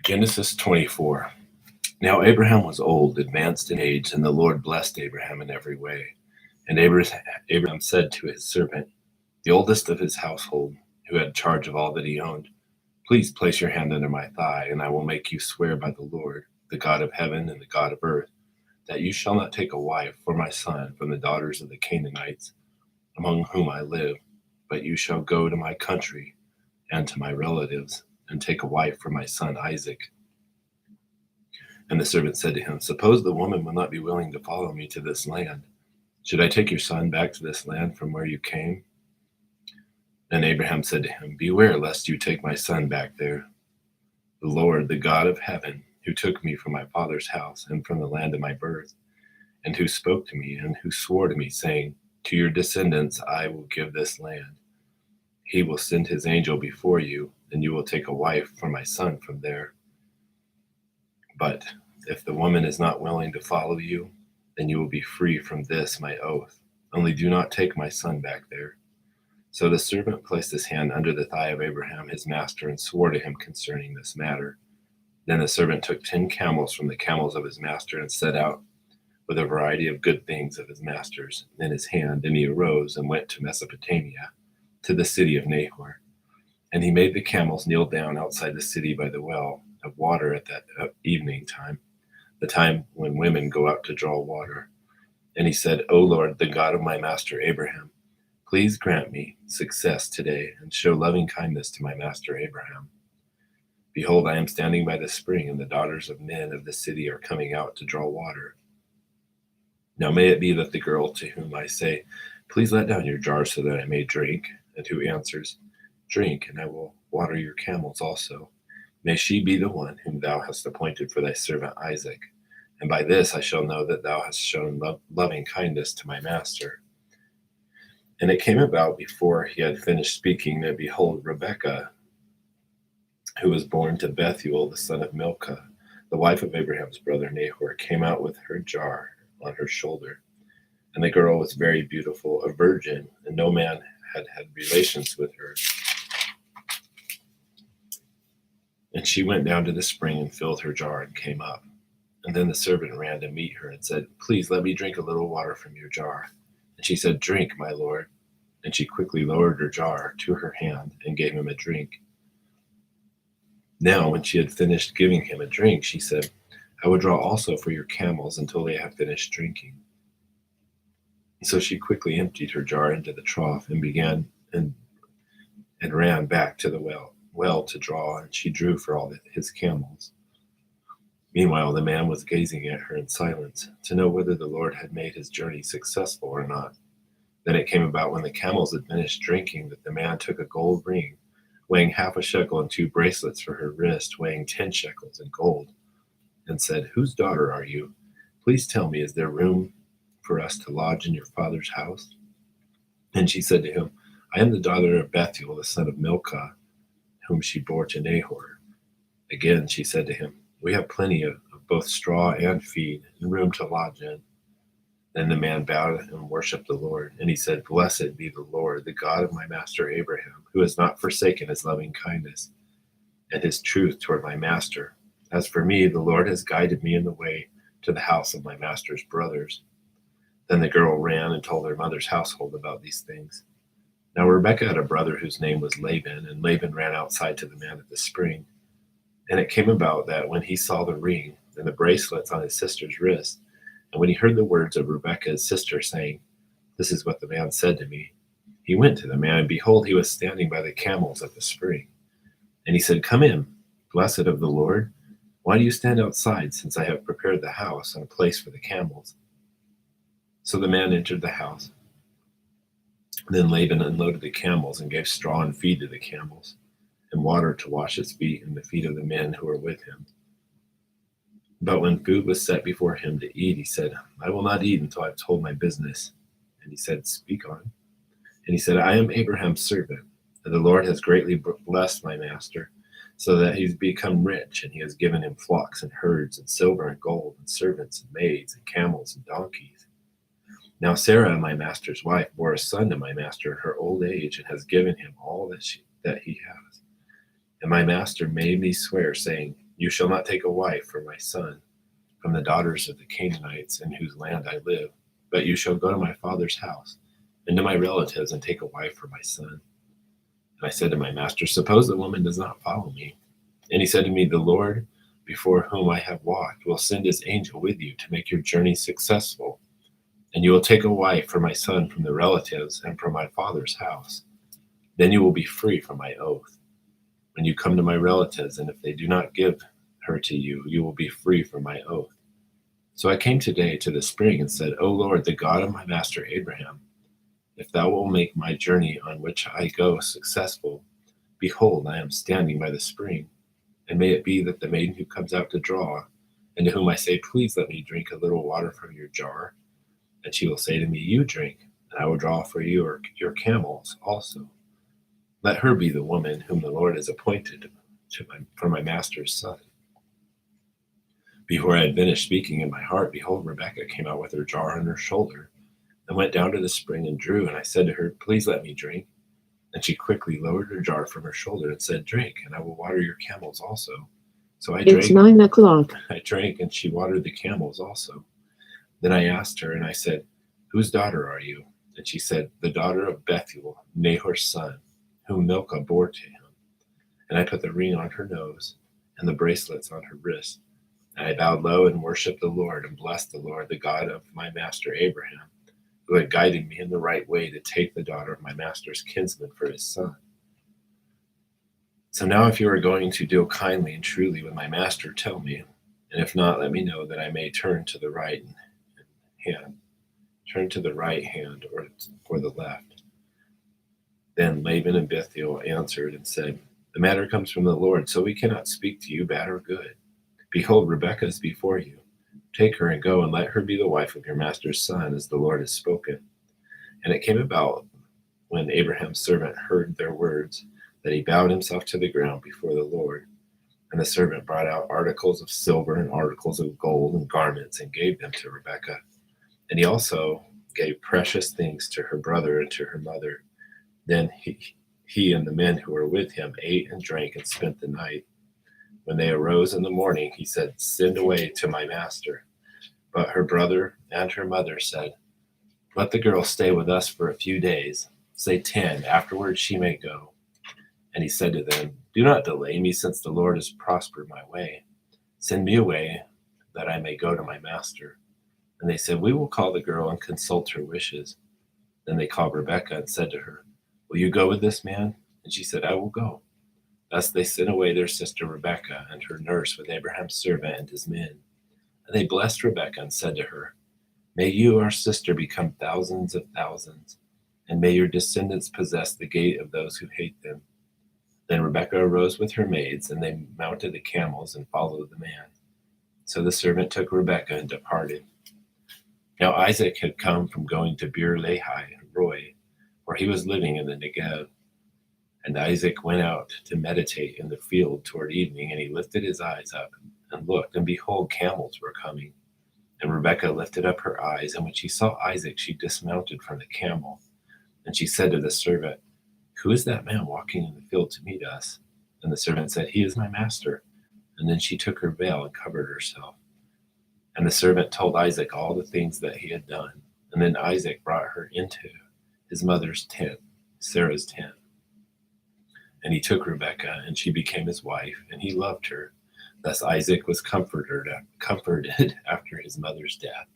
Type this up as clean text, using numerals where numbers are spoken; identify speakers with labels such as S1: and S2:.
S1: Genesis 24. Now Abraham was old, advanced in age, and the Lord blessed Abraham in every way. And Abraham said to his servant, the oldest of his household, who had charge of all that he owned, please place your hand under my thigh, and I will make you swear by the Lord, the God of heaven and the God of earth, that you shall not take a wife for my son from the daughters of the Canaanites, among whom I live, but you shall go to my country and to my relatives, and take a wife for my son Isaac. And the servant said to him, suppose the woman will not be willing to follow me to this land. Should I take your son back to this land from where you came? And Abraham said to him, beware lest you take my son back there. The Lord, the God of heaven, who took me from my father's house and from the land of my birth, and who spoke to me and who swore to me, saying, to your descendants I will give this land. He will send his angel before you, and you will take a wife for my son from there. But if the woman is not willing to follow you, then you will be free from this my oath. Only do not take my son back there. So the servant placed his hand under the thigh of Abraham his master and swore to him concerning this matter. Then the servant took 10 camels from the camels of his master and set out with a variety of good things of his master's in his hand. And he arose and went to Mesopotamia, to the city of Nahor. And he made the camels kneel down outside the city by the well of water at that evening time, the time when women go out to draw water. And he said, O Lord, the God of my master Abraham, please grant me success today and show loving kindness to my master Abraham. Behold, I am standing by the spring, and the daughters of men of the city are coming out to draw water. Now may it be that the girl to whom I say, please let down your jar so that I may drink, and who answers, drink, and I will water your camels also, may she be the one whom thou hast appointed for thy servant Isaac. And by this I shall know that thou hast shown loving kindness to my master. And it came about before he had finished speaking that, behold, Rebekah, who was born to Bethuel, the son of Milcah, the wife of Abraham's brother Nahor, came out with her jar on her shoulder. And the girl was very beautiful, a virgin, and no man had had relations with her. And she went down to the spring and filled her jar and came up. And then the servant ran to meet her and said, please let me drink a little water from your jar. And she said, drink, my lord. And she quickly lowered her jar to her hand and gave him a drink. Now, when she had finished giving him a drink, she said, I will draw also for your camels until they have finished drinking. And so she quickly emptied her jar into the trough and began and ran back to the well to draw, and she drew for all his camels. Meanwhile, the man was gazing at her in silence to know whether the Lord had made his journey successful or not. Then it came about when the camels had finished drinking that the man took a gold ring, weighing 1/2 shekel, and 2 bracelets for her wrist, weighing 10 shekels in gold, and said, whose daughter are you? Please tell me, is there room for us to lodge in your father's house? And she said to him, I am the daughter of Bethuel, the son of Milcah, whom she bore to Nahor. Again she said to him, we have plenty of both straw and feed, and room to lodge in. Then the man bowed and worshipped the Lord, and he said, blessed be the Lord, the God of my master Abraham, who has not forsaken his loving kindness and his truth toward my master. As for me, the Lord has guided me in the way to the house of my master's brothers. Then the girl ran and told her mother's household about these things. Now Rebekah had a brother whose name was Laban, and Laban ran outside to the man at the spring. And it came about that when he saw the ring and the bracelets on his sister's wrist, and when he heard the words of Rebekah's sister saying, this is what the man said to me, he went to the man, and behold, he was standing by the camels at the spring. And he said, come in, blessed of the Lord. Why do you stand outside, since I have prepared the house and a place for the camels? So the man entered the house. Then Laban unloaded the camels and gave straw and feed to the camels, and water to wash his feet and the feet of the men who were with him. But when food was set before him to eat, he said, I will not eat until I have told my business. And he said, speak on. And he said, I am Abraham's servant, and the Lord has greatly blessed my master, so that he's become rich, and he has given him flocks and herds and silver and gold and servants and maids and camels and donkeys. Now Sarah, my master's wife, bore a son to my master in her old age, and has given him all that he has. And my master made me swear, saying, You shall not take a wife for my son from the daughters of the Canaanites in whose land I live, but you shall go to my father's house and to my relatives and take a wife for my son. And I said to my master, suppose the woman does not follow me. And he said to me, the Lord before whom I have walked will send his angel with you to make your journey successful. And you will take a wife for my son from the relatives and from my father's house. Then you will be free from my oath. When you come to my relatives, and if they do not give her to you, you will be free from my oath. So I came today to the spring and said, O Lord, the God of my master Abraham, if thou wilt make my journey on which I go successful, behold, I am standing by the spring. And may it be that the maiden who comes out to draw, and to whom I say, please let me drink a little water from your jar, and she will say to me, you drink, and I will draw for you your camels also. Let her be the woman whom the Lord has appointed for my master's son. Before I had finished speaking in my heart, behold, Rebekah came out with her jar on her shoulder, and went down to the spring and drew. And I said to her, please let me drink. And she quickly lowered her jar from her shoulder and said, drink, and I will water your camels also. So I drank.
S2: It's 9 o'clock.
S1: I drank, and she watered the camels also. Then I asked her, and I said, whose daughter are you? And she said, the daughter of Bethuel, Nahor's son, whom Milcah bore to him. And I put the ring on her nose and the bracelets on her wrist. And I bowed low and worshipped the Lord and blessed the Lord, the God of my master Abraham, who had guided me in the right way to take the daughter of my master's kinsman for his son. So now if you are going to deal kindly and truly with my master, tell me, and if not, let me know, that I may turn to the right hand or the left. Then Laban and Bethuel answered and said, the matter comes from the Lord, so we cannot speak to you bad or good. Behold, Rebekah is before you. Take her and go, and let her be the wife of your master's son, as the Lord has spoken. And it came about, when Abraham's servant heard their words, that he bowed himself to the ground before the Lord. And the servant brought out articles of silver and articles of gold and garments, and gave them to Rebekah. And he also gave precious things to her brother and to her mother. Then he and the men who were with him ate and drank and spent the night. When they arose in the morning, he said, send away to my master. But her brother and her mother said, let the girl stay with us for a few days, say 10, afterwards she may go. And he said to them, do not delay me, since the Lord has prospered my way. Send me away, that I may go to my master. And they said, we will call the girl and consult her wishes. Then they called Rebekah and said to her, will you go with this man? And she said, I will go. Thus they sent away their sister Rebekah and her nurse with Abraham's servant and his men. And they blessed Rebekah and said to her, may you, our sister, become thousands of thousands, and may your descendants possess the gate of those who hate them. Then Rebekah arose with her maids, and they mounted the camels and followed the man. So the servant took Rebekah and departed. Now Isaac had come from going to Beer-lahai and Roy, where he was living in the Negev. And Isaac went out to meditate in the field toward evening, and he lifted his eyes up and looked, and behold, camels were coming. And Rebekah lifted up her eyes, and when she saw Isaac, she dismounted from the camel. And she said to the servant, who is that man walking in the field to meet us? And the servant said, he is my master. And then she took her veil and covered herself. And the servant told Isaac all the things that he had done. And then Isaac brought her into his mother's tent, Sarah's tent. And he took Rebekah, and she became his wife, and he loved her. Thus Isaac was comforted after his mother's death.